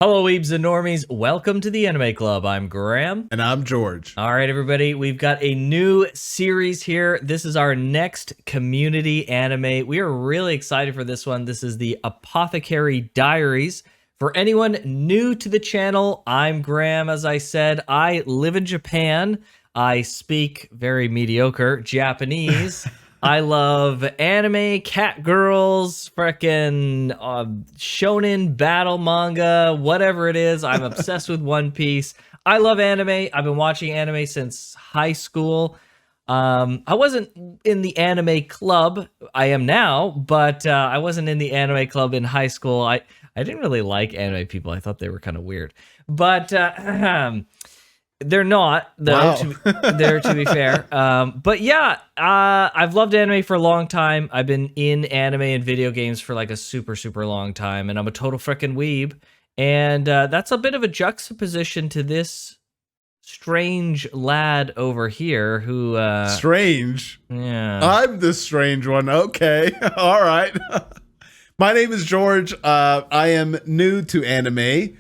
Hello, Weebs and Normies. Welcome to the Anime Club. I'm Graham. And I'm George. All right, everybody. We've got a new series here. This is our next community anime. We are really excited for this one. This is the Apothecary Diaries. For anyone new to the channel, I'm Graham. As I said, I live in Japan. I speak very mediocre Japanese. I love anime, cat girls, frickin' shonen battle manga, whatever it is. I'm obsessed with One Piece. I love anime. I've been watching anime since high school. I wasn't in the anime club. I am now, but I wasn't in the anime club in high school. I didn't really like anime people. I thought they were kind of weird. But they're not, though, wow. to be fair. But yeah, I've loved anime for a long time. I've been in anime and video games for like a super, super long time, and I'm a total frickin' weeb. And that's a bit of a juxtaposition to this strange lad over here who... strange? Yeah. I'm the strange one. Okay. All right. My name is George. I am new to anime.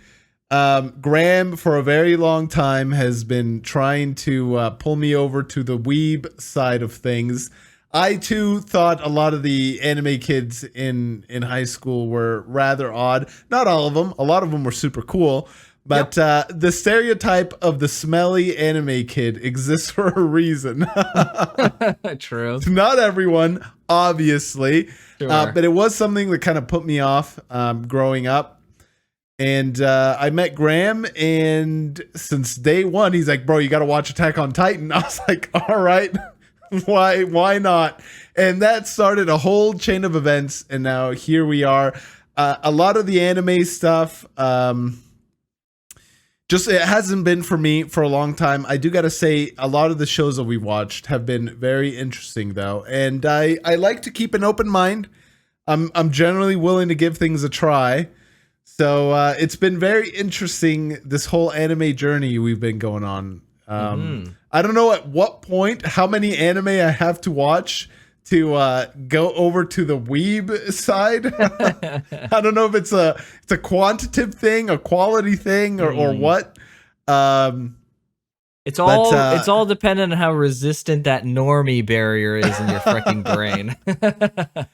Graham, for a very long time, has been trying to pull me over to the weeb side of things. I, too, thought a lot of the anime kids in high school were rather odd. Not all of them. A lot of them were super cool. But the stereotype of the smelly anime kid exists for a reason. True. Not everyone, obviously. Sure. But it was something that kind of put me off growing up. And I met Graham, and since day one, he's like, bro, you got to watch Attack on Titan. I was like, all right, why not? And that started a whole chain of events, and now here we are. A lot of the anime stuff, just it hasn't been for me for a long time. I do got to say, a lot of the shows that we watched have been very interesting, though. And I like to keep an open mind. I'm generally willing to give things a try. So it's been very interesting, this whole anime journey we've been going on. I don't know at what point, how many anime I have to watch to go over to the weeb side. I don't know if it's a quantitative thing, a quality thing, or what. It's all dependent on how resistant that normie barrier is in your freaking brain.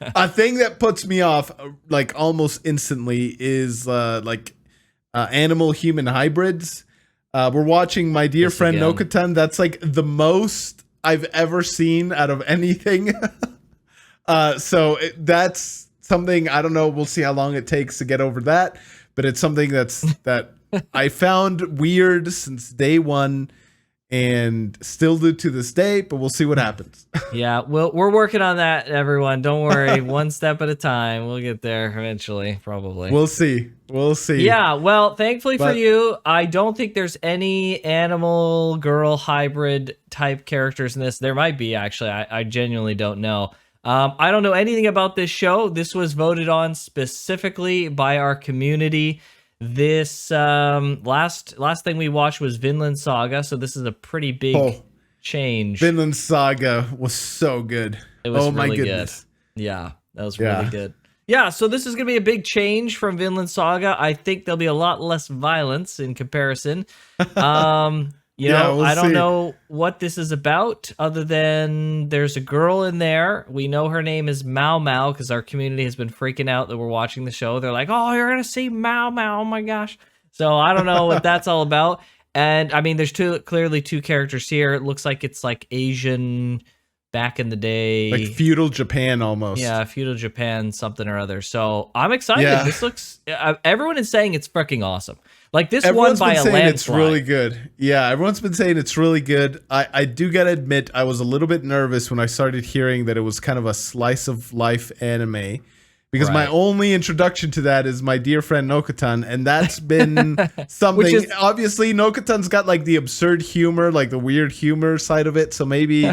A thing that puts me off, like almost instantly, is animal human hybrids. We're watching My Dear Friend Nokatan. That's like the most I've ever seen out of anything. So that's something, I don't know. We'll see how long it takes to get over that. But it's something that I found weird since day one. And still do to this day, but we'll see what happens. Yeah, well, we're working on that, everyone. Don't worry. One step at a time. We'll get there eventually, probably. We'll see. Yeah, well, thankfully for you, I don't think there's any animal girl hybrid type characters in this. There might be, actually. I genuinely don't know. I don't know anything about this show. This was voted on specifically by our community. This last thing we watched was Vinland Saga, so this is a pretty big change. Vinland Saga was so good. It was my really goodness. Good. Yeah, that was really good. Yeah, so this is going to be a big change from Vinland Saga. I think there'll be a lot less violence in comparison. I don't know what this is about other than there's a girl in there. We know her name is Maomao because our community has been freaking out that we're watching the show. They're like, oh, you're going to see Maomao. Oh, my gosh. So I don't know what that's all about. And, I mean, there's clearly two characters here. It looks like it's like Asian back in the day. Like feudal Japan almost. Yeah, feudal Japan, something or other. So I'm excited. Yeah. This looks... everyone is saying it's freaking awesome. Like this Everyone's one by been a saying landslide. it's really good. Yeah, everyone's been saying it's really good. I do gotta admit, I was a little bit nervous when I started hearing that it was kind of a slice of life anime. Because my only introduction to that is My Dear Friend Nokatan, and that's been something. Obviously, Nokatan's got like the absurd humor, like the weird humor side of it. So maybe,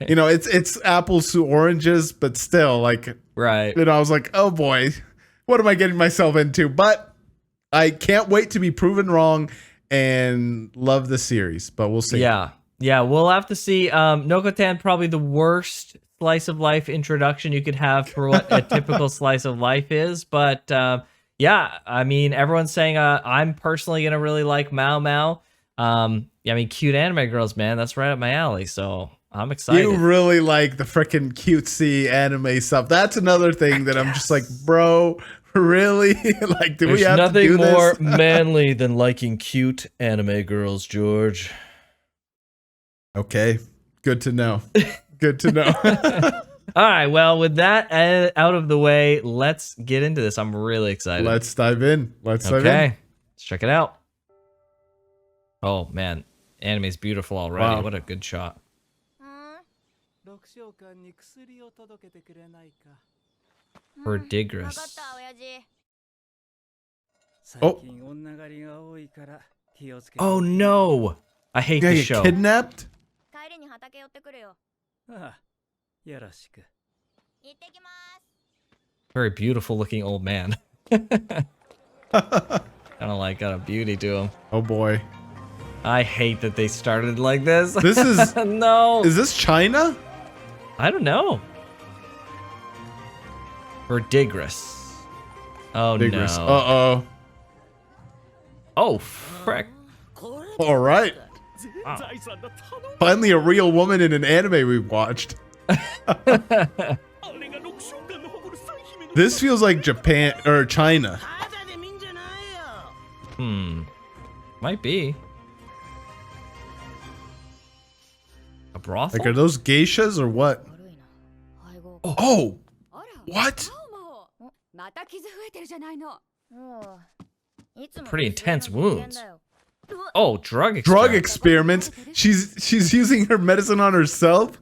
it's apples to oranges, but still, like, I was like, oh boy, what am I getting myself into? But I can't wait to be proven wrong and love the series, but we'll see. Yeah, we'll have to see. Nokatan, probably the worst slice of life introduction you could have for what a typical slice of life is, but Yeah, I mean, everyone's saying I'm personally gonna really like Maomao. Yeah, I mean, cute anime girls, man, that's right up my alley. So I'm excited. You really like the freaking cutesy anime stuff. That's another thing that I'm just like, bro, really? Like, do we have to do nothing more this? manly than liking cute anime girls, George. Okay, good to know. Good to know. All right, well, with that out of the way, let's get into this. I'm really excited. Let's dive in. Let's dive in. Okay, let's check it out. Oh man, anime's beautiful already. Wow. What a good shot. Verdigris. Oh. Oh no! I hate Yeah, the get show. kidnapped? Very beautiful looking old man. Kind of like got a beauty to him. Oh boy. I hate that they started like this. This is no. Is this China? I don't know. Verdigris. Oh Digress. no. Uh-oh. Oh frick. All right. Wow. Finally a real woman in an anime we watched. This feels like Japan or China. Might be. A brothel? Like, are those geishas or what? Oh, what? Pretty intense wounds. Oh, drug experiment. Drug experiments? She's using her medicine on herself?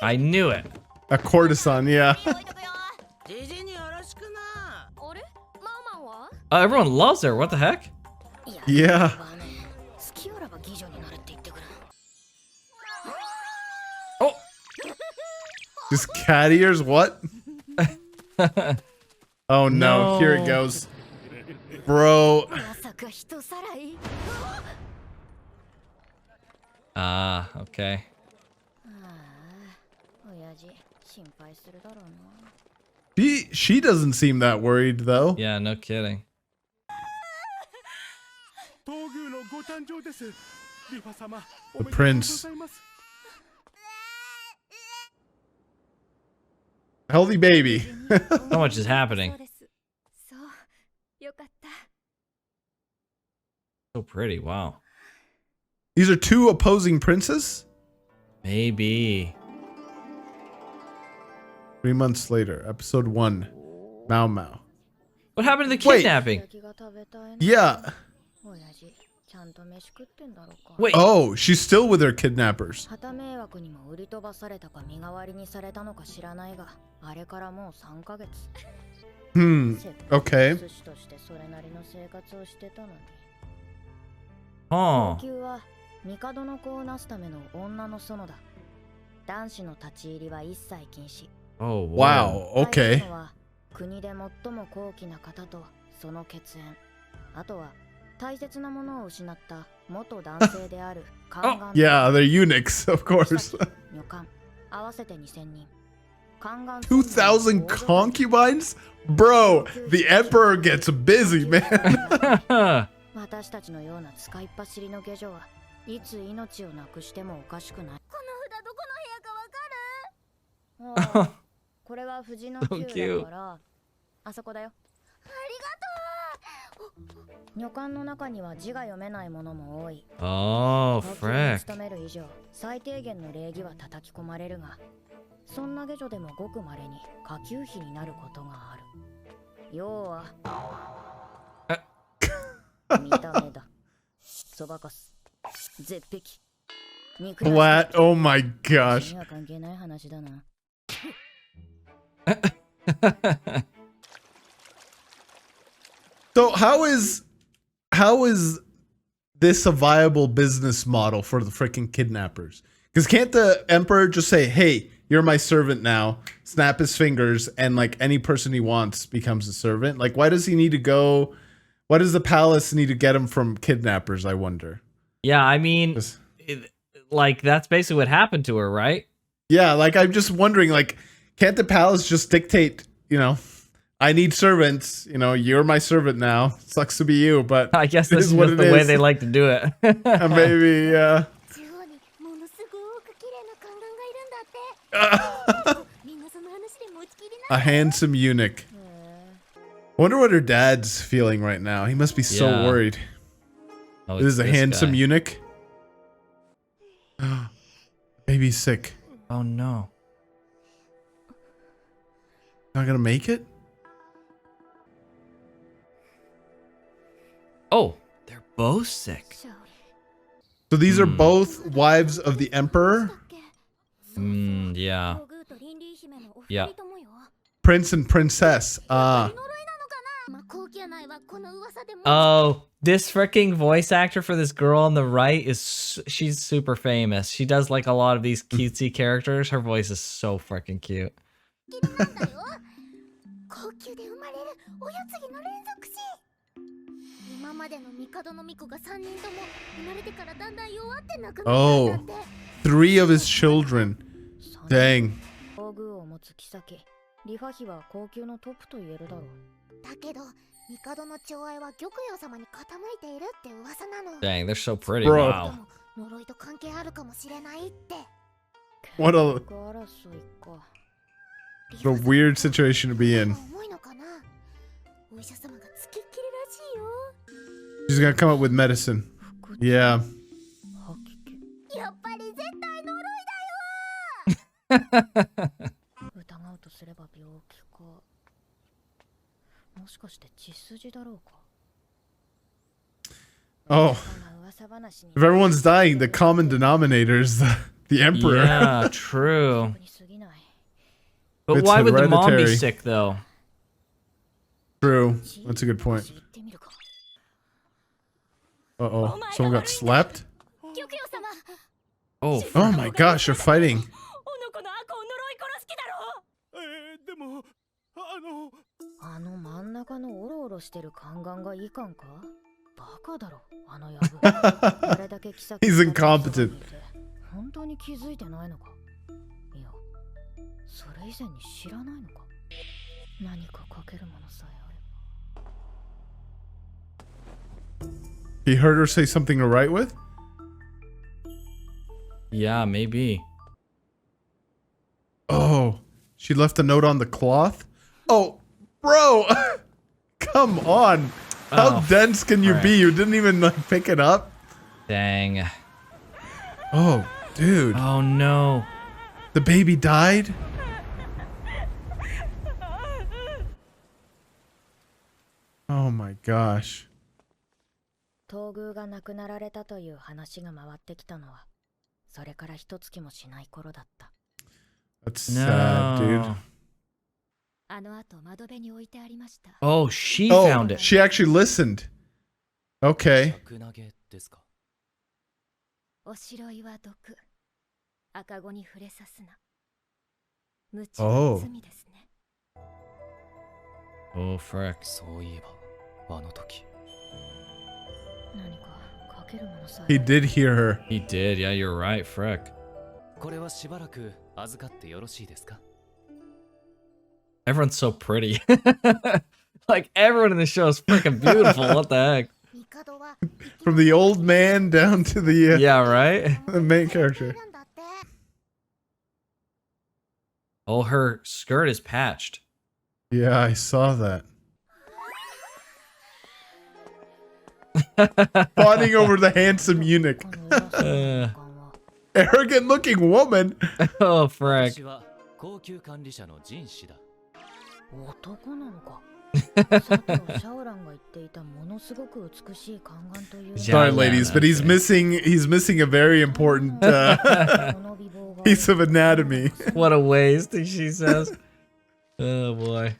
I knew it. A courtesan, yeah. Everyone loves her. What the heck? Yeah. Oh. Just cat ears? What? Oh no, here it No. goes. Bro. Ah, okay. She doesn't seem that worried though. Yeah, no kidding. The prince. Healthy baby. So much is happening. So pretty. Wow. These are two opposing princes? Maybe. 3 months later, episode 1. Maomao. What happened to the Wait. kidnapping? Yeah. Wait. Oh, she's still with her kidnappers. Okay. Huh. 帝の子をなすための女の園だ。男子の立ち入りは一切禁止。 Oh, Wow. Okay. 国で最も高貴な方とその血縁。あとは大切なものを失った元男性である宦官。 Yeah, they're eunuchs, of course. 女官合わせて2000人。 2,000 concubines? Bro, the emperor gets busy, man. 私たちのような使いっ走りの下女はいつ命をなくしてもおかしくない。この札どこの部屋かわかる？これは藤の宮だから、あそこだよ。ありがとう。女官の中には字が読めないものも多い。 Oh, 東京に frick. 勤める以上、最低限の礼儀は叩き込まれるが、そんな下女でもごく稀に下級妃になることがある。要は見た目だ。そばかす。絶壁。Flat. Oh my gosh. には関係ない話だな。 So how is this a viable business model for the freaking kidnappers? Because can't the emperor just say, "Hey, you're my servant now," snap his fingers, and like any person he wants becomes a servant? Like, why does he need to go? Why does the palace need to get him from kidnappers? I wonder. Yeah, I mean, Just- like that's basically what happened to her, right? Yeah, like I'm just wondering, like, can't the palace just dictate, I need servants, you're my servant now. Sucks to be you, but I guess it this is what just it the way is. they like to do it. Maybe, yeah. A handsome eunuch. I wonder what her dad's feeling right now. He must be so Yeah. worried. Oh, This is a this handsome guy. eunuch. Baby's sick. Oh no. Not gonna make it? Oh, they're both sick. So these are both wives of the emperor? Yeah. Yeah. Prince and princess. Oh, this freaking voice actor for this girl on the right she's super famous. She does like a lot of these cutesy characters. Her voice is so freaking cute. Oh, 3 of his children. Dang. Dang, they're so pretty. Bro. Wow. What a weird situation to be in. She's gonna come up with medicine. Yeah. Oh. If everyone's dying, the common denominator is the emperor. Yeah, true. But It's why would the mom be hereditary. sick though? True. That's a good point. Uh-oh. Someone got slapped? Oh, Oh my gosh, they're fighting. He's incompetent. He heard her say something to write with? yeah, maybe. Oh, she left a note on the cloth? Oh, bro! Come on! How Oh, dense can you frick. be? You didn't even like, pick it up? Dang. Oh, dude. Oh no. The baby died? Oh my gosh. That's sad, dude. No. Oh, she found Oh, it. she actually listened. Okay. Oh. Oh, frick. He did hear her. He did. Yeah, you're right, frick. Everyone's so pretty. Like, everyone in the show is freaking beautiful. What the heck? From the old man down to the, Yeah, right? the main character. Oh, her skirt is patched. Yeah, I saw that. Fawning over the handsome eunuch. Arrogant looking woman. Oh, frick. Sorry, ladies, but he's missing a very important piece of anatomy. What a waste, she says. Oh, boy.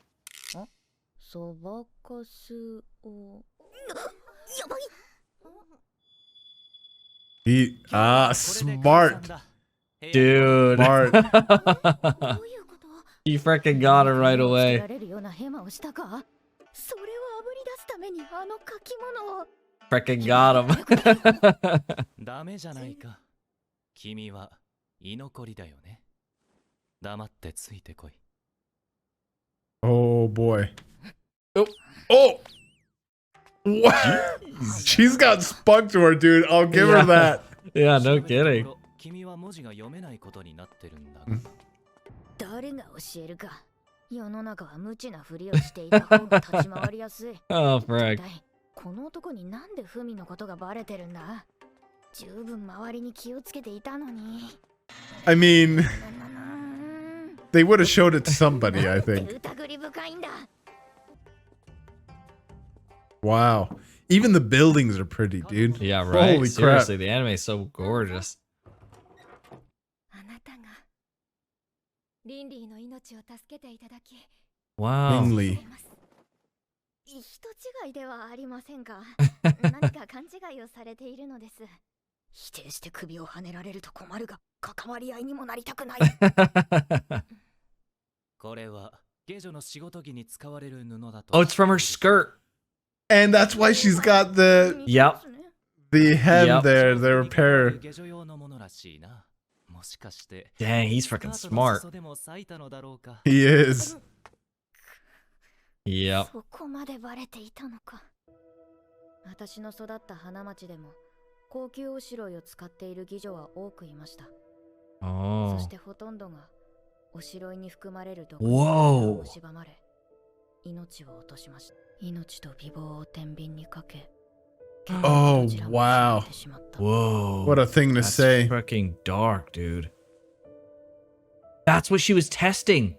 Smart. Dude. Smart. He freaking got her right away. Freaking got him. Oh boy. Oh. Oh. What? She's got spunk to her, dude. I'll give her that. Yeah, no kidding. 誰が教えるか。世の中は無知なふりをしていた方が立ち回りやすい。Oh, frick. この男になんでフミのことがバレてるんだ。十分周りに気をつけていたのに。I mean, they would have showed it to somebody, I think. 疑り深いんだ。Wow. Even the buildings are pretty, dude. Yeah, right. Holy Seriously, crap. the anime is so gorgeous. あなたがリンリーの命を助けていただき。Wow. Mainly. 人違いではありませんか。何か勘違いをされているのです。否定して首をはねられると困るが、関わり合いにもなりたくない。これは下女の仕事着に使われる布だと。 Oh, it's from her skirt. And that's why she's got the Yep. hem Yep. there, the repair. 下女用のものらしいな。もしかして Dang, he's freaking smart. 裾でも裂いたのだろうか。 He is. Yep. そこまでバレていたのか。私の育った花町でも高級おしろいを使っている妓女は多くいました。そ Oh. してほとんどがおしろいに含まれる毒 Whoa. に蝕まれ、命を落としました。命と美貌を天秤にかけ。 Oh, どちらも wow. 死んでしまった。 Whoa. What a thing to That's say. freaking dark, dude. That's what she was testing.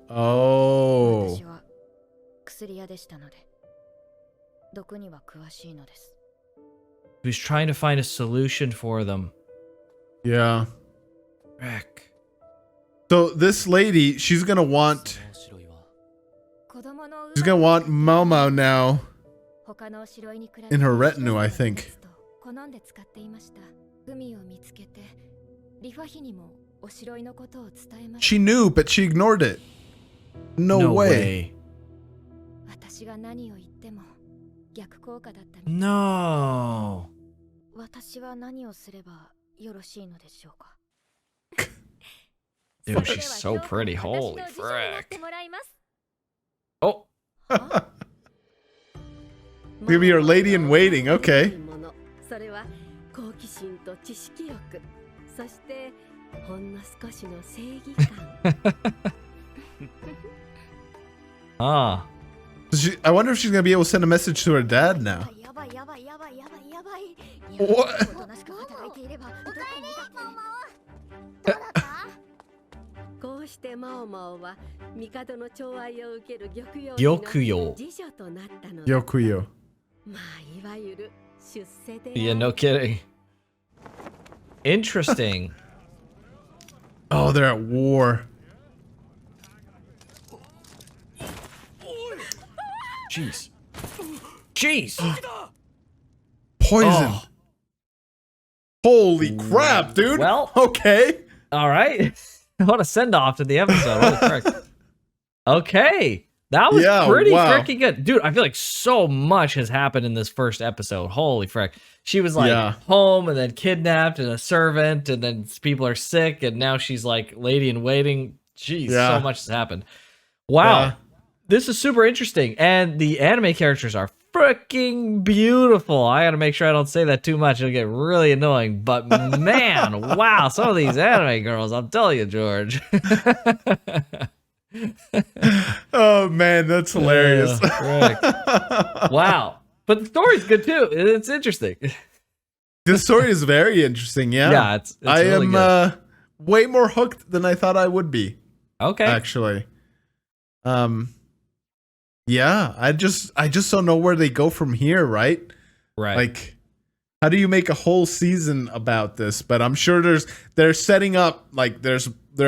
Oh. 私は薬屋でしたので、毒には詳しいのです。 He was trying to find a solution for them. Yeah. Frick. So this lady, she's gonna want Maomao now in her retinue, I think. She knew, but she ignored it. No way. No. 私は何をすればよろしいのでしょうか。 Dude, she's so pretty. Holy frick. Oh. Maybe your lady in waiting. Okay. それは好奇心と知識欲、そしてほんの少しの正義感。 Ah. I wonder if she's gonna be able to send a message to her dad now. やばいやばいやばいやばいやばい。 What? おとなしく働いていれば。こうしてマオマオは帝の寵愛を受ける玉葉玉葉。次女となったのだ。 Yokuyo. まあいわゆる出世で。 Yeah, no kidding. Interesting. Oh, they're at war. Jeez. Jeez. Poison. Oh. Holy crap, dude. Well. Okay. All right. What a send off to the episode. Holy frick. Okay. That was pretty freaking good. Dude, I feel like so much has happened in this first episode. Holy frick. She was like home and then kidnapped and a servant and then people are sick and now she's like lady in waiting. Jeez, so much has happened. Wow. Yeah. This is super interesting. And the anime characters are freaking beautiful. I gotta make sure I don't say that too much. It'll get really annoying. But man, wow, some of these anime girls, I'm telling you, George. Oh man, that's hilarious. Wow. But the story's good too. It's interesting. The story is very interesting, yeah. Yeah, it's really good. I am way more hooked than I thought I would be. Okay. Actually. Yeah, I just don't know where they go from here, right? Right. Like, how do you make a whole season about this? But I'm sure they're setting up like they're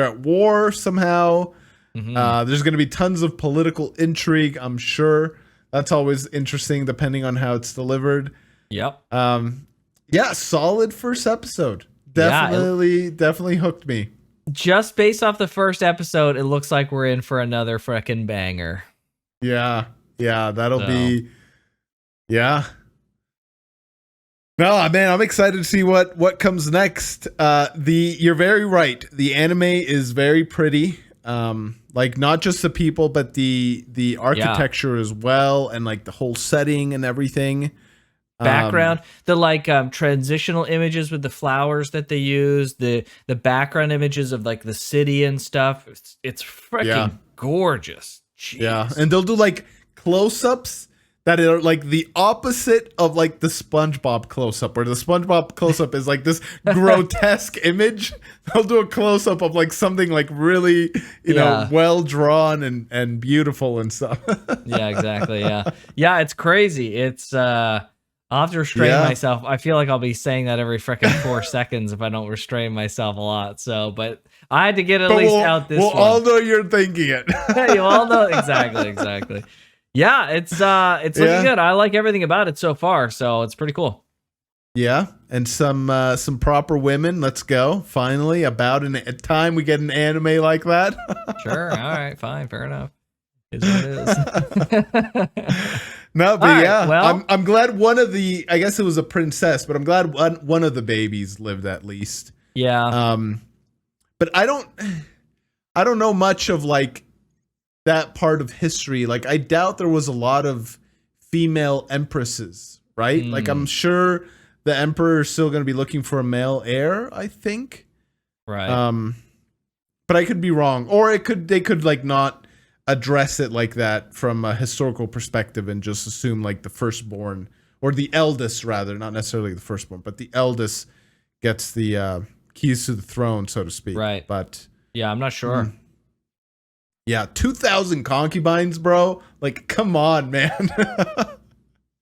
at war somehow. There's going to be tons of political intrigue, I'm sure. That's always interesting depending on how it's delivered. Yep. Yeah, solid first episode. Definitely hooked me. Just based off the first episode, it looks like we're in for another frickin' banger. Yeah, that'll be. Yeah. No, man, I'm excited to see what comes next. You're very right. The anime is very pretty. Like not just the people, but the architecture as well, and like the whole setting and everything. Background, the like transitional images with the flowers that they use, the background images of like the city and stuff. It's freaking gorgeous. Jeez. Yeah, and they'll do like close-ups that are like the opposite of like the SpongeBob close-up, where the SpongeBob close-up is like this grotesque image. They'll do a close-up of like something like really, you know, well drawn and beautiful and stuff. Yeah, exactly. Yeah, it's crazy. It's I'll have to restrain myself. I feel like I'll be saying that every freaking 4 seconds if I don't restrain myself a lot. So, but I had to get at least out this one. We'll all know you're thinking it. You all know exactly. Yeah, it's looking good. I like everything about it so far, so it's pretty cool. Yeah, and some proper women. Let's go. Finally, about a time we get an anime like that. Sure. All right. Fine. Fair enough. Is what it is. No, but right, yeah, well, I'm glad one of the. I guess it was a princess, but I'm glad one of the babies lived at least. Yeah. But I don't know much of like that part of history. Like I doubt there was a lot of female empresses, right? Like I'm sure the emperor is still going to be looking for a male heir, I think. Right. But I could be wrong, or they could like not address it like that from a historical perspective and just assume like the firstborn or the eldest, rather, not necessarily the firstborn, but the eldest gets the keys to the throne, so to speak. Right. But yeah, I'm not sure. Yeah, 2,000 concubines, bro. Like, come on, man.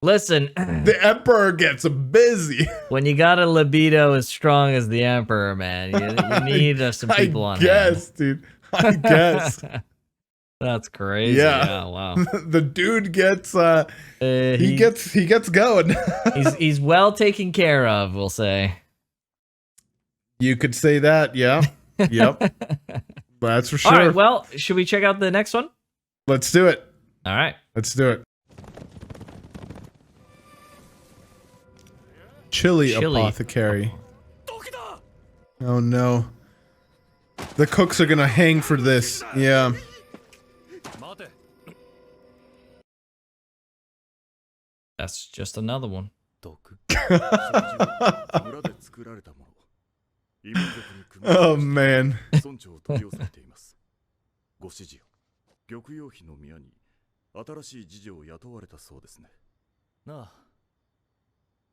Listen, the emperor gets busy. When you got a libido as strong as the emperor, man, you need some people on hand. I guess, dude. I guess. That's crazy. Yeah. Wow. The dude gets he gets going. he's well taken care of, we'll say. You could say that, yeah. Yep. That's for sure. All right, well, should we check out the next one? Let's do it. All right. Let's do it. Chili Apothecary. Oh no. The cooks are gonna hang for this. Yeah. That's just another one. Oh man. ご指示よ。玉葉妃の宮に新しい侍女を雇われたそうですね。なあ。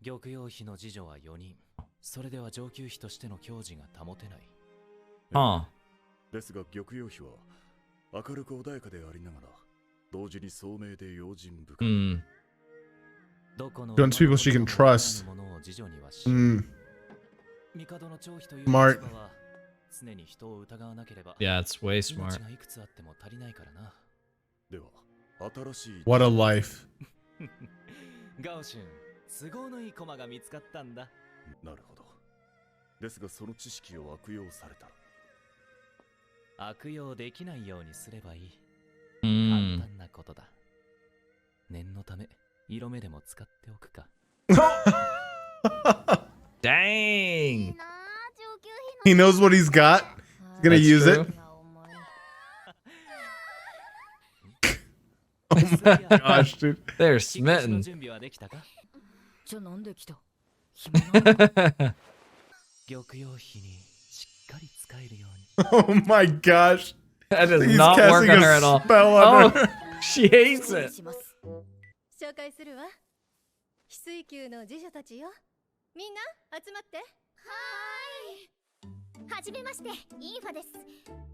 玉葉妃の侍女は4人。それでは上級妃としての矜持が保てない。はあ。ですが玉葉妃は明るく穏やかでありながら同時に聡明で用心深い。Don't people she can trust. Smart. Yeah, it's way smart. What a life. ガオシュン、都合のいい駒が見つかったんだ。なるほど。ですがその知識を悪用されたら。悪用できないようにすればいい。簡単なことだ。念のため、色目でも使っておくか。Dang! He knows what he's got. He's gonna use it. Oh my gosh, dude. They're smitten. Oh my gosh. That does He's not work casting on a her at all. spell on her. Oh, she hates it. 紹介するわ。翡翠宮の侍女たちよ。みんな集まって。はーい。はじめまして、インファです。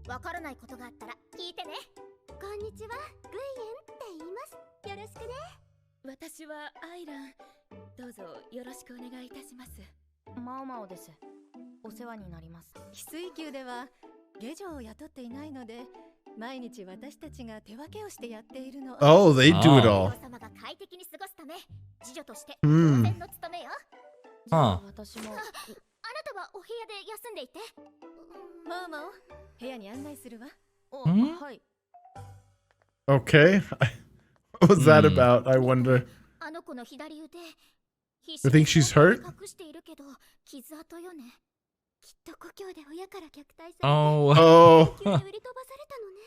わからないことがあったら聞いてね。こんにちは、グイエンって言います。よろしくね。私はアイラン。どうぞよろしくお願いいたします。マオマオです。お世話になります。翡翠宮では下女を雇っていないので。毎日私たちが手分けをしてやっているの。Oh, they do it all. 様が快適に過ごすため、侍女として当然の務めよ。私も。あなたはお部屋で休んでいて。ママを部屋に案内するわ。はい。Okay. What was that about? I wonder. あの子の左腕、I think she's hurt? 隠しているけど傷跡よね。きっと故郷で親から虐待されて Oh. Oh. 急に売り飛ばされたのね。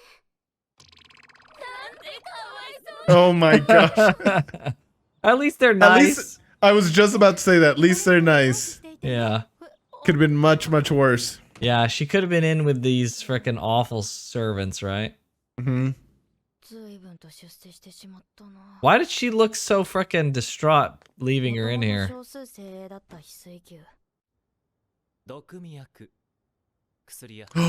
なんてかわいそう。 Oh my gosh. At least they're At nice. least I was just about to say that. At least they're nice. Yeah. Could have been much, much worse. Yeah, she could have been in with these freaking awful servants, right? Hmm. 随分と出世してしまったな。 Why did she look so freaking distraught leaving her in here? 少数精鋭だった翡翠球。毒味薬薬やお前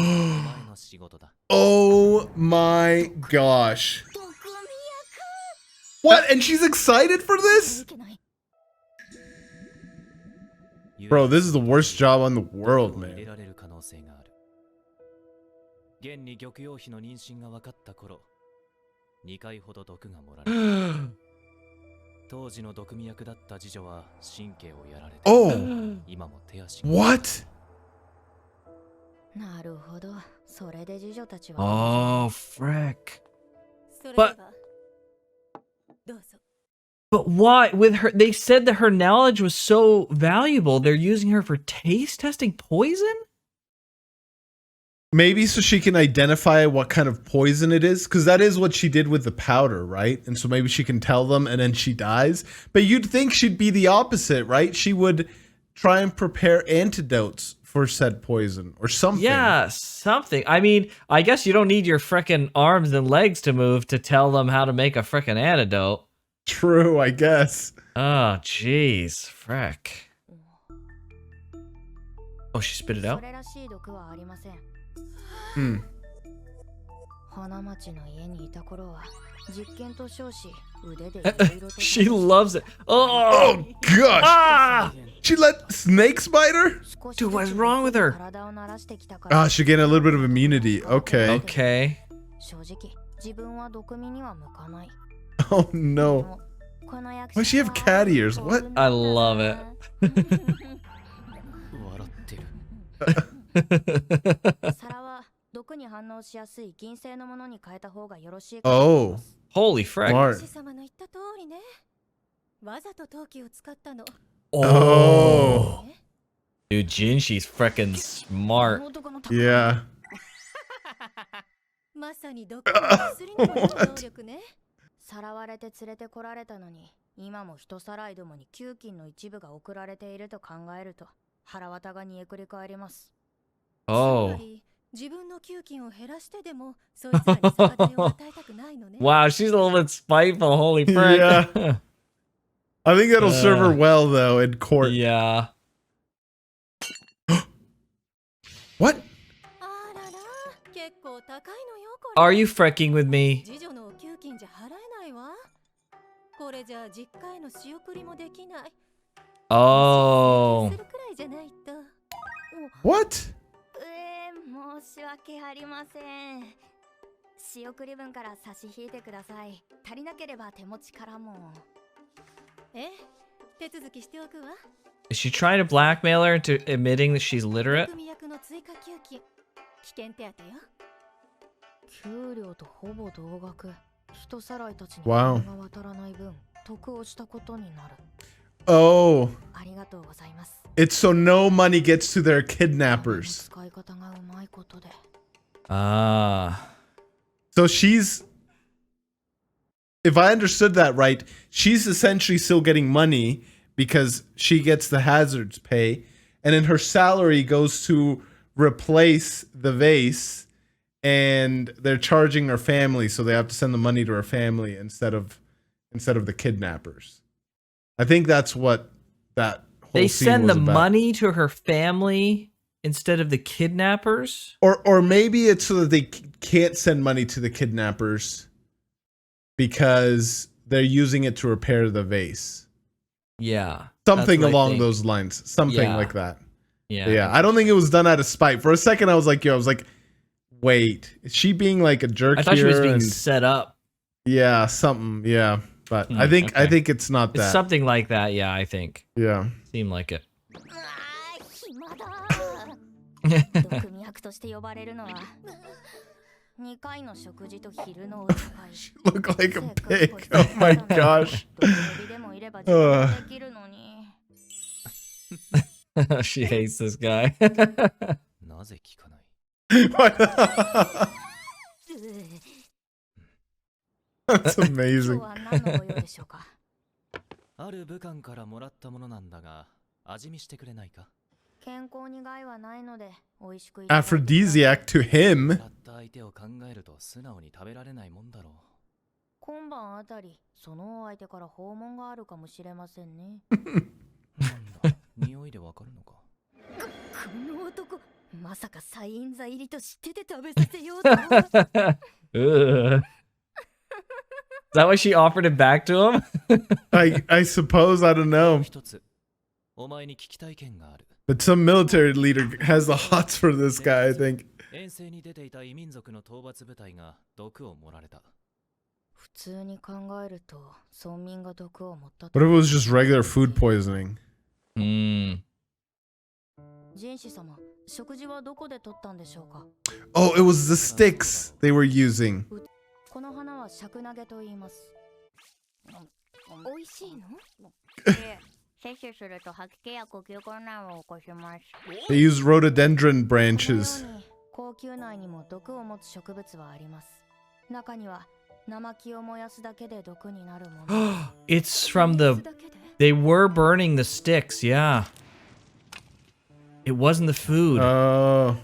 の仕事だ Oh my gosh. 毒味 What? And she's excited for 薬 this? いけない。 Bro, this is the worst job on the world, 入れ man. られる可能性がある現に玉葉妃の妊娠が分かった頃2回ほど毒が盛られた当時の毒味役だった次女は神経をやられて Oh, 今も手足が what? なるほど。それで次女たちは。 Oh, frick. それで But- はどうぞ。 But why? With her, they said that her knowledge was so valuable. They're using her for taste testing poison? Maybe so she can identify what kind of poison it is, because that is what she did with the powder, right? And so maybe she can tell them and then she dies. But you'd think she'd be the opposite, right? She would try and prepare antidotes for said poison or something. Yeah, something. I mean, I guess you don't need your frickin' arms and legs to move to tell them how to make a frickin' antidote. True, I guess. Oh, jeez. Frick. Oh, she spit it そ out? れらしい毒はありません。 Hmm. 花町の家にいた頃は実験と称し腕でいろいろと She loves it. Oh! Oh, gosh. Ah! She let snakes bite her? Dude, what is wrong with her? 体を慣らしてきたから Ah, she gained a little bit of immunity. Okay. Okay. 正直自分は毒味には向かない。 Oh, no. この役 Why does she have cat ears? What? I love it. 笑ってる皿は毒に反応しやすい銀製のものに変えた方がよろしいか Oh, Holy frick. smart. 師様の言った通りね。わざと陶器を使ったの。 Oh, Dude, Jinshi's frickin' smart. 男の yeah. まさに毒の薬にもなる能力ね。さらわれて連れてこられたのに今も人さらいどもに給金の一部が送られていると考えると腹渡が煮えくり返ります。 Oh. つまり自分の給金を減らしてでもそいつらに逆手を与えたくないのね。 Wow, she's a little bit spiteful. Holy frick. Yeah. I think that'll serve her well, though, in court. Yeah. What? あらら、結構高いのよこれ。 Are you fricking with me? 次女のお給金じゃ払えないわ。これじゃあ実家への仕送りもできない。 Oh. するくらいじゃないと。 What? 申し訳ありません。仕送り分から差し引いてください。足りなければ手持ちからも。え、手続きしておくわ。 Is she trying to blackmail her into admitting that she's literate? 組役の追加給金、危険手当よ。給料とほぼ同額。人さらいたちに Wow. 金が渡らない分、得をしたことになる。 Oh, ありがとうございます。 it's so no money gets to their kidnappers. 使い方がうまいことで。 Ah. So she's, if I understood that right, she's essentially still getting money because she gets the hazards pay, and then her salary goes to replace the vase, and they're charging her family, so they have to send the money to her family instead of the kidnappers. I think that's what that whole They scene send was the about. money to her family instead of the kidnappers? Or maybe it's so that they can't send money to the kidnappers because they're using it to repair the vase. Yeah. Something that's what I along think. those lines. Something Yeah. like that. Yeah. Yeah. I don't think it was done out of spite. For a second, I was like, wait, is she being like a jerk I thought she here? was being And- set up. yeah, something. Yeah. But Hmm, I think okay. it's not It's that. something like that, yeah, I think. Yeah. Seemed like it. あー、暇だ。毒味役として呼ばれるのは2回の食事と昼のお茶会。 Look like a pig. Oh my gosh. どこにでもいれば自分できるのに。She hates this guy. なぜ聞かない？ That's 今日 amazing. は何のご用でしょうか？ある武官からもらったものなんだが、味見してくれないか？健康に害はないので美味しくいただいてください。 Aphrodisiac to him. たった相手を考えると素直に食べられないもんだろう。今晩あたりそのお相手から訪問があるかもしれませんね。なんだ、匂いでわかるのか。この男、まさかサインザ入りと知ってて食べさせようと。Ugh. Is that why she offered it back to him? I suppose, I don't know. 一つ、お前に聞きたい件がある。 But some military leader has the hots for this guy, I think. 遠征に出ていた異民族の討伐部隊が毒を盛られた。普通に考えると村民が毒を持ったと。 What if it was just regular food poisoning? Hmm. ジンシ様、食事はどこで取ったんでしょうか？ Oh, it was the sticks they were using. この花は尺投げと言います。美味しいの？摂取すると吐き気や呼吸困難を起こします。 They use rhododendron このよ branches. うに高級内にも毒を持つ植物はあります。中には生木を燃やすだけで毒になるもの。It's from the... They were burning the sticks, yeah. It wasn't the food. Oh.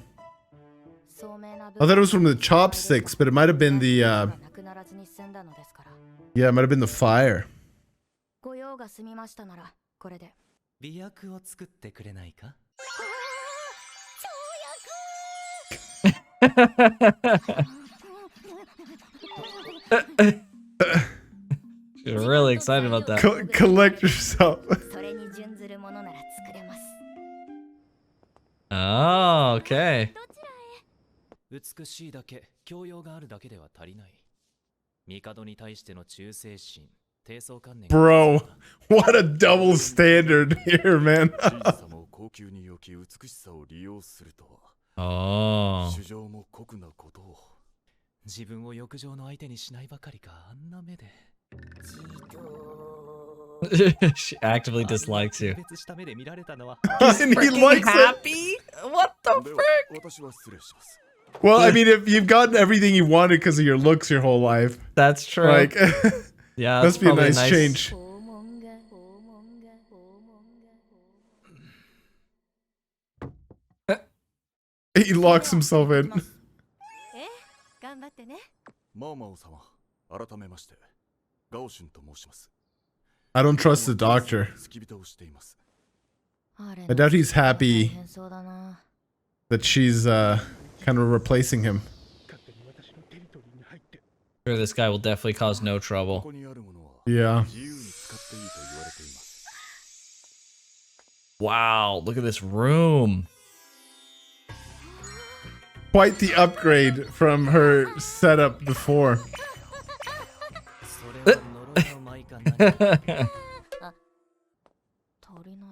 聡明な I thought it was from the chopsticks, but it might have been the, なくならずに済んだのですから。 yeah, it might have been the fire. ご用が済みましたならこれで。美薬を作ってくれないか？ She's really excited about that. Collect yourself. それに準ずるものなら作れます。 Oh, okay. 美しいだけ、教養があるだけでは足りない。帝に対しての忠誠心、低層観念。 Bro, what a double standard here, man. 小さも高級によき美しさを利用するとは。 Oh. 主情も酷なことを。自分を欲情の相手にしないばかりか、あんな目で。 She actively dislikes you. 別した目で見られたのは。 And he likes it. Happy? What the では frick? 私は失礼します。 Well, I mean, if you've gotten everything you wanted because of your looks your whole life, That's true. like, Yeah, that's must be a probably nice change. 訪問が訪問が訪問が。 He locks himself in. 頑張ってね。マオマオ様、改めまして、ガオシュンと申します。 I don't trust the doctor. 付き人をしています。 I I doubt he's happy 変そうだな。 that she's kind of replacing him. Sure, this guy will definitely cause no こ trouble. こにあるものは Yeah. 自由に使っていいと言われています。 Wow, look at this room. Quite the upgrade from her setup before. それは呪いの舞か何か。足りない。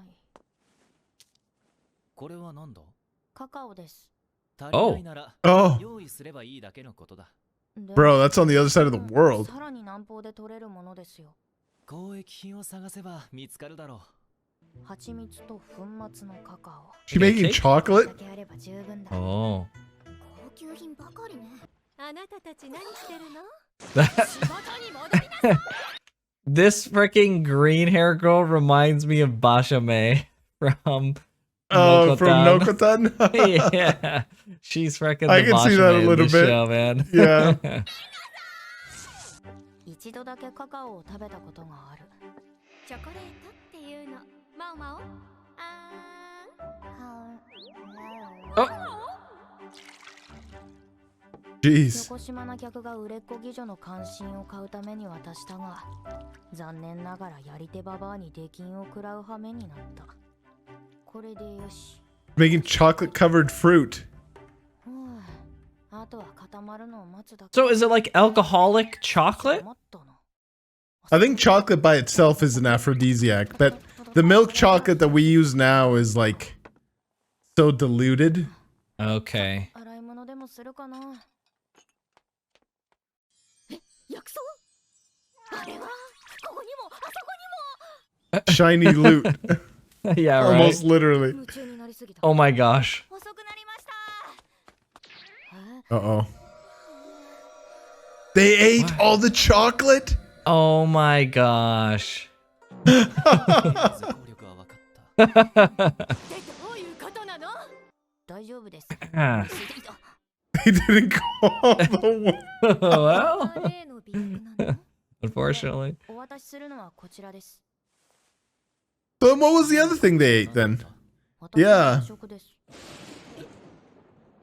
これは何だ？カカオです。足りないなら Oh, 用意すればいいだけのことだ。で bro, that's on the other side of the world. さらに南方で取れるものですよ。交易品を探せば見つかるだろ蜂蜜と粉末のカカオ。 She making chocolate? だけあれば十分だ。 Oh. 高級品ばかりね。あなたたち何してるの？ That- 仕事に戻りなさい。 This freaking green hair girl reminds me of Basha May from Oh, from Nokotan. Nokotan? Yeah, she's freaking I the can see Basha that a May of little this bit. show, man. Yeah. 一度だけカカオを食べたことがある。チョコレートっていうの。マオマオ。Jeez. 横島な客が売れっ子妓女の関心を買うために渡したが、残念ながらやり手ババアに出禁を食らう羽目になった。これでよし。 Making chocolate covered fruit. あとは固まるのを待つだけ。 So is it like alcoholic chocolate? 待ったな。 I think chocolate by itself is an aphrodisiac, but the milk chocolate that we use now is like so diluted. Okay. 洗い物でもするかな。薬草？あれはここにもあそこにも。 Shiny loot. Yeah, right. Almost literally. 夢中になりすぎた。 Oh my gosh. 遅くなりました Uh-oh. They ate What? all the chocolate? Oh my gosh. まず効力は分かった。ってどういうことなの大丈夫です。 They didn't call the one. Well, 例のビッグなの unfortunately. お渡しするのはこちらです。 So what was the other thing they ate then? 私の Yeah. 夕食です。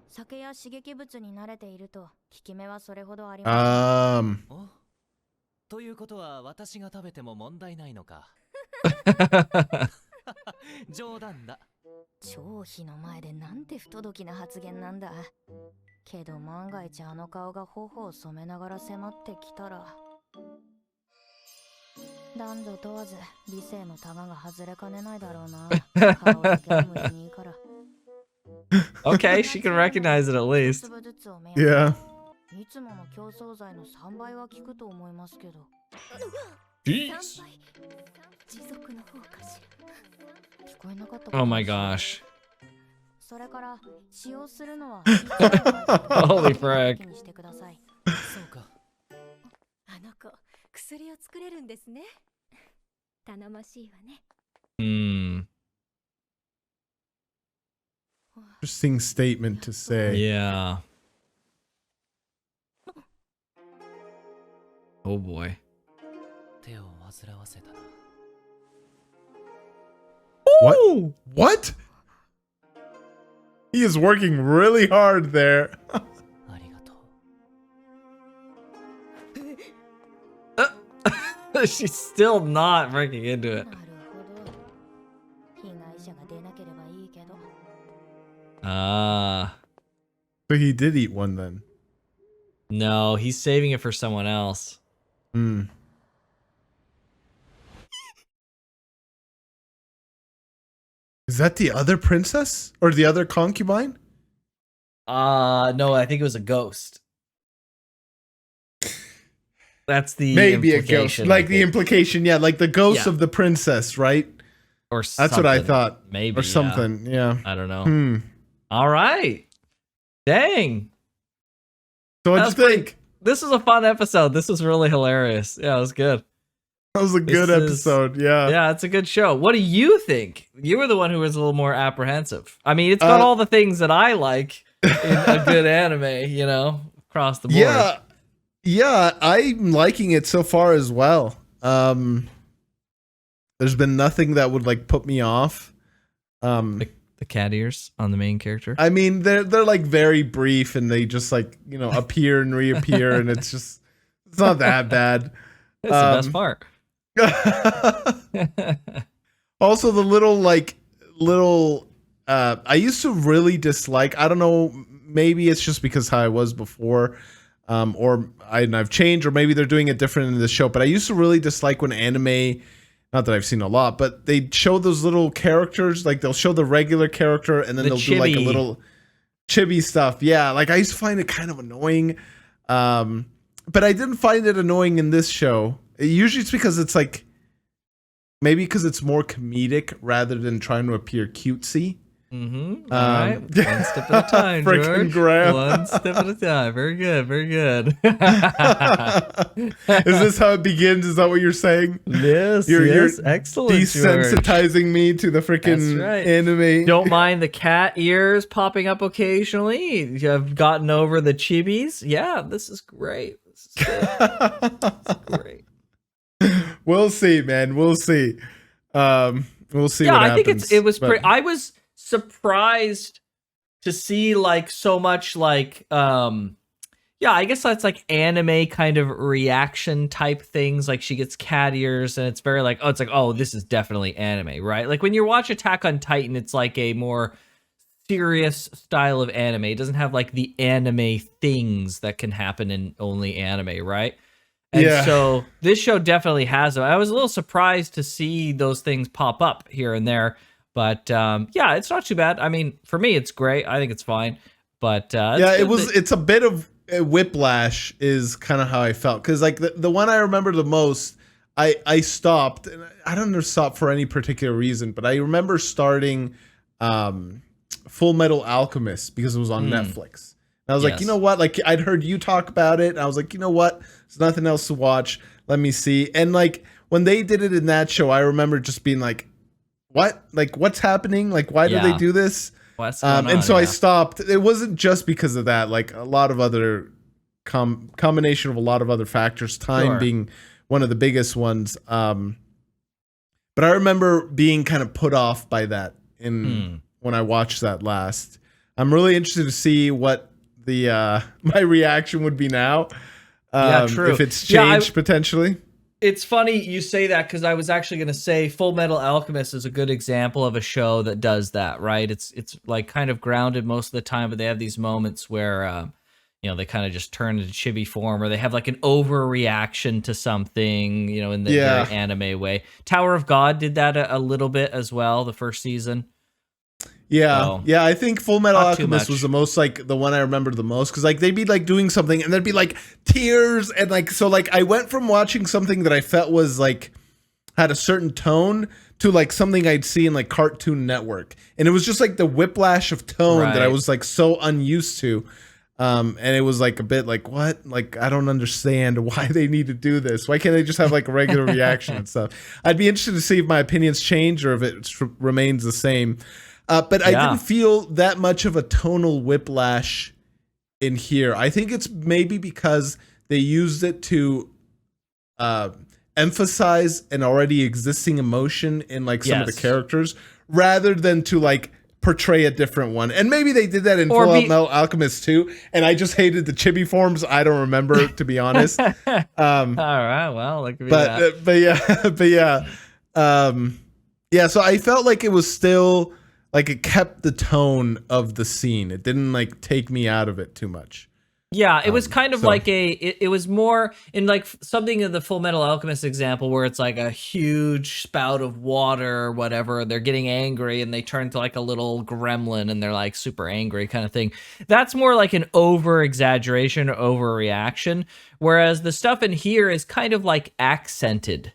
酒や刺激物に慣れていると効き目はそれほどありません。おということは私が食べても問題ないのか。冗談だ。張飛の前でなんて不届きな発言なんだ。けど万が一あの顔が頬を染めながら迫ってきたら、男女問わず理性のタガが外れかねないだろうな。顔だけは無理にいいから。 Okay, she can recognize it at least. 粒ずつを目 Yeah. いつもの競争剤の3倍は効くと思いますけど。 Jeez. 3倍持続の方かし聞こえなかったか Oh な。 my gosh. それから使用するのは Holy frick. にしてください。そうか。あの子薬を作れるんですね頼もしいわね Hmm. Interesting statement to say. Yeah. Oh boy. 手を煩わせたな。What? Ooh! What? He is working really hard there. ありがとう。 She's still not breaking into it. なるほど。被害者が出なければいいけど。 Ah. So he did eat one then. No, he's saving it for someone else. Hmm. Is that the other princess? Or the other concubine? No, I think it was a ghost. That's the Maybe a ghost. implication, I Like the think. implication, yeah, like the ghost Yeah. of the princess, right? Or That's something. what I thought. Maybe. Or yeah. something, yeah. I don't know. Hmm. All right. Dang. So what'd you That's pretty- think? This was a fun episode. This was really hilarious. Yeah, it was good. That was a good This is- episode, yeah. Yeah, it's a good show. What do you think? You were the one who was a little more apprehensive. I mean, it's got all the things that I like in a good anime, you know, across the board. Yeah. Yeah, I'm liking it so far as well. There's been nothing that would like put me off. The cat ears on the main character. I mean, they're like very brief and they just like, you know, appear and reappear and it's not that bad. That's the best part. Also the little I used to really dislike, I don't know, maybe it's just because how I was before, or I've changed, or maybe they're doing it different in the show, but I used to really dislike when anime, not that I've seen a lot, but they show those little characters, like they'll show the regular character and then The they'll do like a chibi. little chibi stuff. Yeah, like I used to find it kind of annoying. But I didn't find it annoying in this show. Usually it's because it's like, maybe because it's more comedic rather than trying to appear cutesy. Mm-hmm. All right. One step at a time, Frickin' George. Graham. One step at a time. Very good. Very good. Is this how it begins? Is that what you're saying? Yes. You're Excellent. George. Desensitizing me to the freaking That's right. anime. Don't mind the cat ears popping up occasionally. You have gotten over the chibis. Yeah, this is great. This is good. This is great. We'll see, man. We'll see. We'll see. Yeah, what I think happens, it was but- pretty. I was surprised to see like so much like yeah, I guess that's like anime kind of reaction type things. Like she gets cat ears and it's very like, oh, it's like, oh, this is definitely anime, right? Like when you watch Attack on Titan, it's like a more serious style of anime. It doesn't have like the anime things that can happen in only anime, right? And Yeah. so this show definitely has them. I was a little surprised to see those things pop up here and there, but yeah, it's not too bad. I mean, for me, it's great. I think it's fine, but it's yeah, good it's a bit of whiplash is kind of how I felt, because like the one I remember the most, I stopped, and I don't know stop for any particular reason, but I remember starting Full Metal Alchemist because it was on Netflix. And I was like, you know what? Like, I'd heard you talk about it, and I was like, you know what? There's nothing else to watch. Let me see. And like when they did it in that show, I remember just being like, what? Like, what's happening? Like, why do they do this? What's going on? And so I stopped. It wasn't just because of that. Like a lot of other combination of a lot of other factors, time being one of the biggest ones. But I remember being kind of put off by that when I watched that last. I'm really interested to see what the my reaction would be now. True. If it's changed potentially. It's funny you say that because I was actually going to say Full Metal Alchemist is a good example of a show that does that, right? It's like kind of grounded most of the time, but they have these moments where they kind of just turn into chibi form, or they have like an overreaction to something, in the very anime way. Tower of God did that a little bit as well, the first season. Yeah, I think Full Metal Alchemist was the most, like, the one I remember the most, because like they'd be like doing something and there'd be like tears, and like, so like I went from watching something that I felt was like had a certain tone to like something I'd see in like Cartoon Network, and it was just like the whiplash of tone that I was like so unused to. And it was like a bit like, what? Like, I don't understand why they need to do this. Why can't they just have like a regular reaction and stuff? I'd be interested to see if my opinions change or if it remains the same. But I didn't feel that much of a tonal whiplash in here. I think it's maybe because they used it to emphasize an already existing emotion in like some of the characters, rather than to like portray a different one. And maybe they did that in Full Metal Alchemist too, and I just hated the chibi forms. I don't remember, to be honest. All right, well, that could be that. So I felt like it was still like it kept the tone of the scene. It didn't like take me out of it too much. Yeah, it was kind of like it was more in like something in the Full Metal Alchemist example where it's like a huge spout of water or whatever. They're getting angry and they turn to like a little gremlin and they're like super angry kind of thing. That's more like an over exaggeration or overreaction. Whereas the stuff in here is kind of like accented,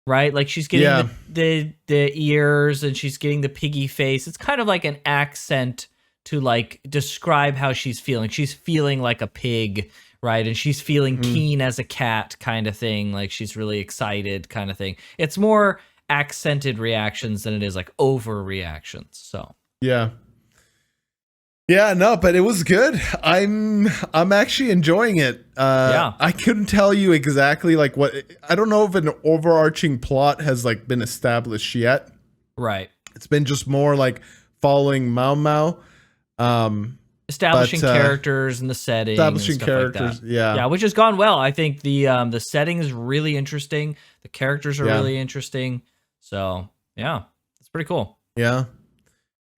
right? Like she's getting the ears and she's getting the piggy face. It's kind of like an accent to like describe how she's feeling. She's feeling like a pig, right? And she's feeling keen as a cat kind of thing. Like she's really excited kind of thing. It's more accented reactions than it is like overreactions. So yeah, no, but it was good. I'm actually enjoying it. I couldn't tell you exactly like what, I don't know if an overarching plot has like been established yet. Right. It's been just more like following Maomao. Establishing characters and the setting, establishing and stuff characters, like that. Which has gone well. I think the setting is really interesting. The characters are really interesting. So yeah, it's pretty cool. Yeah,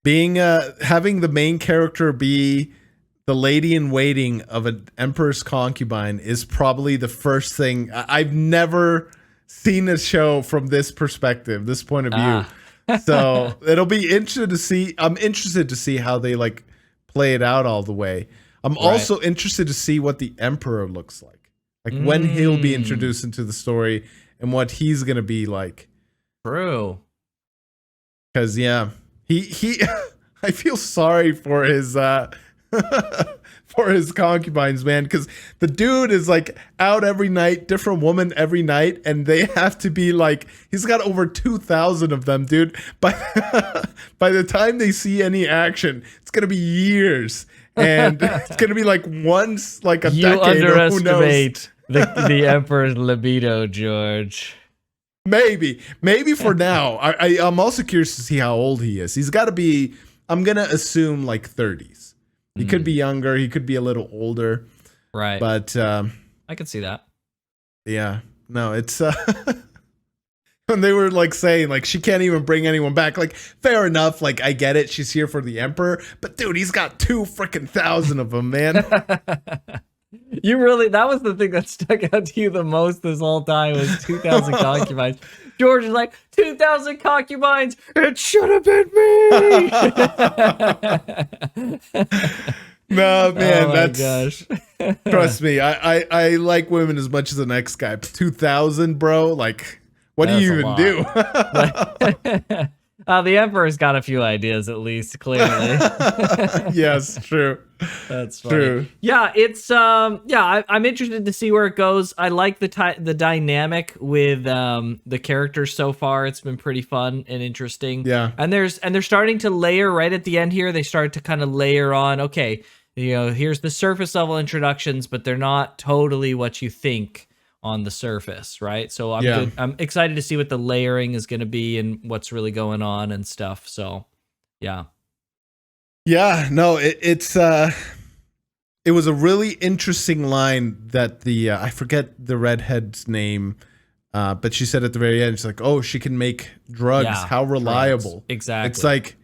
being having the main character be the lady in waiting of an emperor's concubine is probably the first thing. I've never seen a show from this perspective, this point of view. So it'll be interesting to see. I'm interested to see how they like play it out all the way. I'm also interested to see what the emperor looks like when he'll be introduced into the story and what he's gonna be like. True. Because he I feel sorry for his for his concubines, man, because the dude is like out every night, different woman every night, and they have to be like, he's got over 2,000 of them, dude. But by the time they see any action, it's gonna be years, and it's gonna be like once, like a decade. You underestimate the emperor's libido, George. Maybe for now. I'm also curious to see how old he is. He's got to be, I'm gonna assume like 30s. He could be younger. He could be a little older. Right. But I could see that. Yeah. No, it's when they were like saying like she can't even bring anyone back. Like, fair enough. Like, I get it. She's here for the emperor. But dude, he's got 2,000 of them, man. You really, that was the thing that stuck out to you the most this whole time was 2,000 concubines. George is like, 2,000 concubines, it should have been me. No, man, Oh my that's gosh. trust me. I like women as much as the next guy. 2000, bro. Like, what do That's you a even lot. do? The Emperor's got a few ideas, at least, clearly. Yes, true. That's funny. True. Yeah, it's I'm interested to see where it goes. I like the dynamic with the characters so far. It's been pretty fun and interesting. Yeah. And they're starting to layer right at the end here. They start to kind of layer on, okay, here's the surface level introductions, but they're not totally what you think on the surface, right? So I'm excited to see what the layering is going to be and what's really going on and stuff. So, yeah. Yeah, no, it was a really interesting line that the I forget the redhead's name, but she said at the very end, she's like, "Oh, she can make drugs. Yeah, How reliable!" drugs. Exactly. It's like,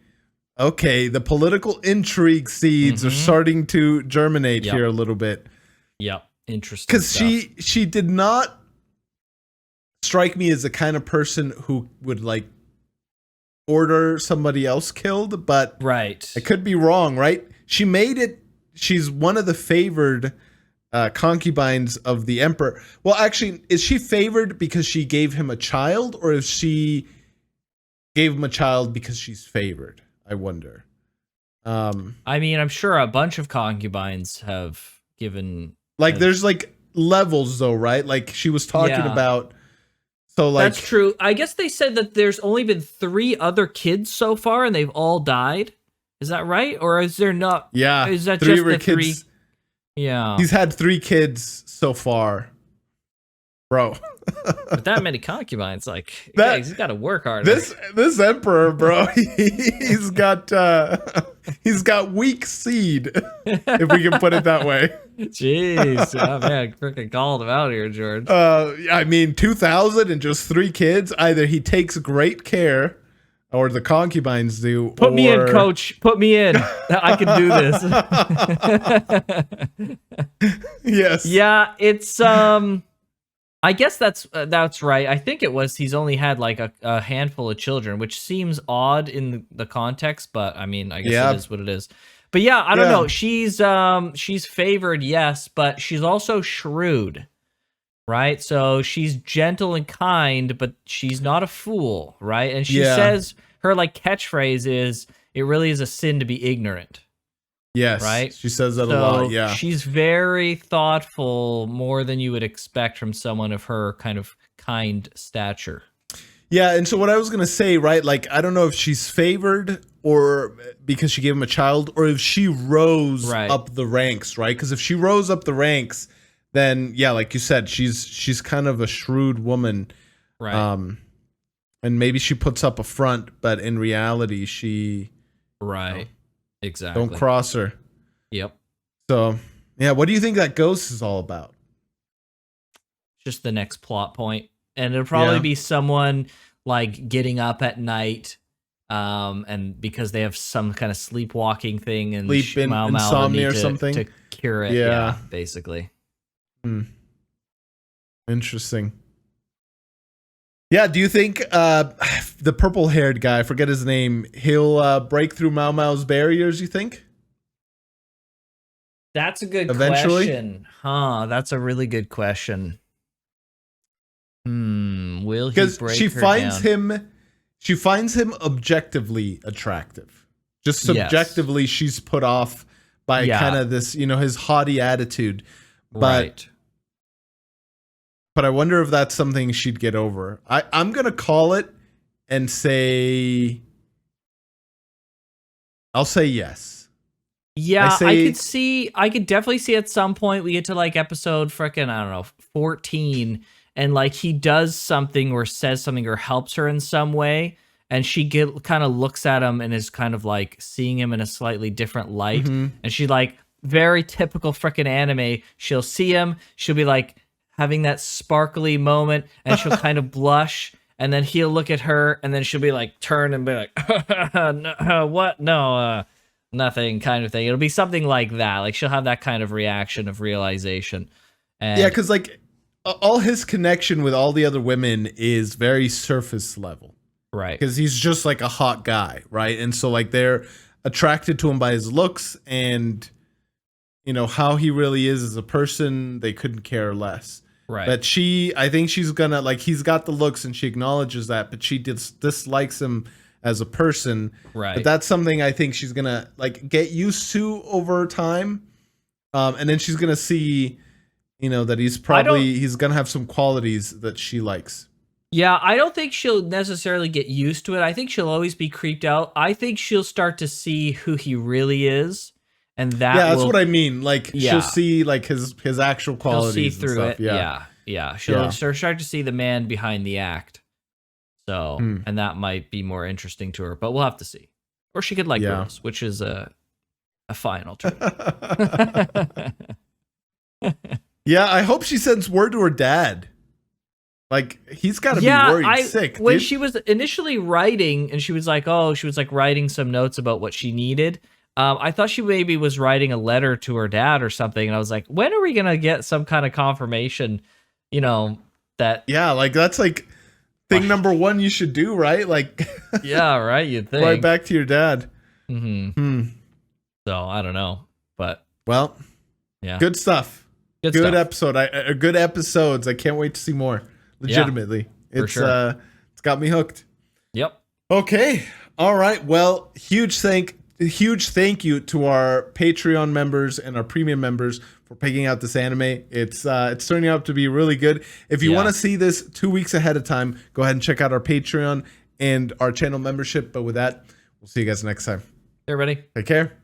okay, the political intrigue seeds are starting to germinate here a little bit. Yep, interesting. Because stuff. she did not strike me as the kind of person who would like order somebody else killed, but right, I could be wrong, right? She made it. She's one of the favored concubines of the emperor. Well, actually, is she favored because she gave him a child, or is she gave him a child because she's favored? I wonder. I mean, I'm sure a bunch of concubines have given. Like, there's like levels, though, right? Like she was talking about. So like that's true. I guess they said that there's only been 3 other kids so far, and they've all died. Is that right, or is there not? Yeah, is that 3 just were the kids. 3? Yeah, He's had 3 kids so far, bro. But that many concubines, like That- he's got to work hard. This emperor, bro, he's got weak seed, if we can put it that way. Jeez, oh man, freaking called him out here, George. I mean, 2,000 and just 3 kids. Either he takes great care, or the concubines do. Put me in, coach. Put me in. I can do this. Yes. Yeah, it's I guess that's right. I think it was he's only had like a handful of children, which seems odd in the context, but I mean, I guess it is what it is. But yeah, I don't know. She's favored, yes, but she's also shrewd, right? So she's gentle and kind, but she's not a fool, right? And she says her like catchphrase is, "It really is a sin to be ignorant." Yes. Right? She says that a lot. Yeah. She's very thoughtful, more than you would expect from someone of her kind of kind stature. Yeah, and so what I was going to say, right, like, I don't know if she's favored or because she gave him a child, or if she rose up the ranks, right? Because if she rose up the ranks, then, yeah, like you said, she's kind of a shrewd woman. Right. And maybe she puts up a front, but in reality, she... Right. Exactly. Don't cross her. Yep. So, yeah, what do you think that ghost is all about? Just the next plot point. And it'll probably be someone like getting up at night, and because they have some kind of sleepwalking thing and Maomao insomnia or something to cure it. Yeah, basically. Interesting. Yeah, do you think the purple-haired guy, I forget his name, he'll break through Maomao's barriers, you think? That's a good Eventually? question. Huh, that's a really good question. Will he Because break she her finds down? she finds him objectively attractive. Just subjectively, she's put off by kind of this, his haughty attitude. But I wonder if that's something she'd get over. I'm gonna call it and say, I'll say yes. Yeah, I could definitely see at some point we get to like episode frickin', I don't know, 14, and like he does something or says something or helps her in some way, and she kind of looks at him and is kind of like seeing him in a slightly different light, and she like, very typical frickin' anime, she'll see him, she'll be like having that sparkly moment, and she'll kind of blush, and then he'll look at her, and then she'll be like, turn and be like, no, what? No, nothing, kind of thing. It'll be something like that. Like she'll have that kind of reaction of realization. And yeah, because like all his connection with all the other women is very surface level, right? Because he's just like a hot guy, right? And so like they're attracted to him by his looks, and how he really is as a person, they couldn't care less. Right. But I think she's gonna, like, he's got the looks and she acknowledges that, but she dislikes him as a person. Right. But that's something I think she's gonna, like, get used to over time. And then she's gonna see, that he's gonna have some qualities that she likes. Yeah, I don't think she'll necessarily get used to it. I think she'll always be creeped out. I think she'll start to see who he really is, and that's what I mean. Like, she'll see, like, his actual qualities. She'll see through it. Yeah. She'll start to see the man behind the act. So, and that might be more interesting to her, but we'll have to see. Or she could like girls, which is a fine alternative. Yeah, I hope she sends word to her dad. Like, he's got to be worried sick. When she was initially writing, and she was like writing some notes about what she needed. I thought she maybe was writing a letter to her dad or something, and I was like, when are we gonna get some kind of confirmation? That like that's like thing number one you should do, right? Like, yeah, right. You'd think right back to your dad. Mm-hmm. So I don't know, but yeah, good stuff. Good episode. Good episodes. I can't wait to see more. Legitimately, it's got me hooked. Yep. Okay. All right. Well, huge thank you to our Patreon members and our premium members for picking out this anime. It's turning out to be really good. If you want to see this 2 weeks ahead of time, go ahead and check out our Patreon and our channel membership. But with that, we'll see you guys next time. Hey, everybody. Take care.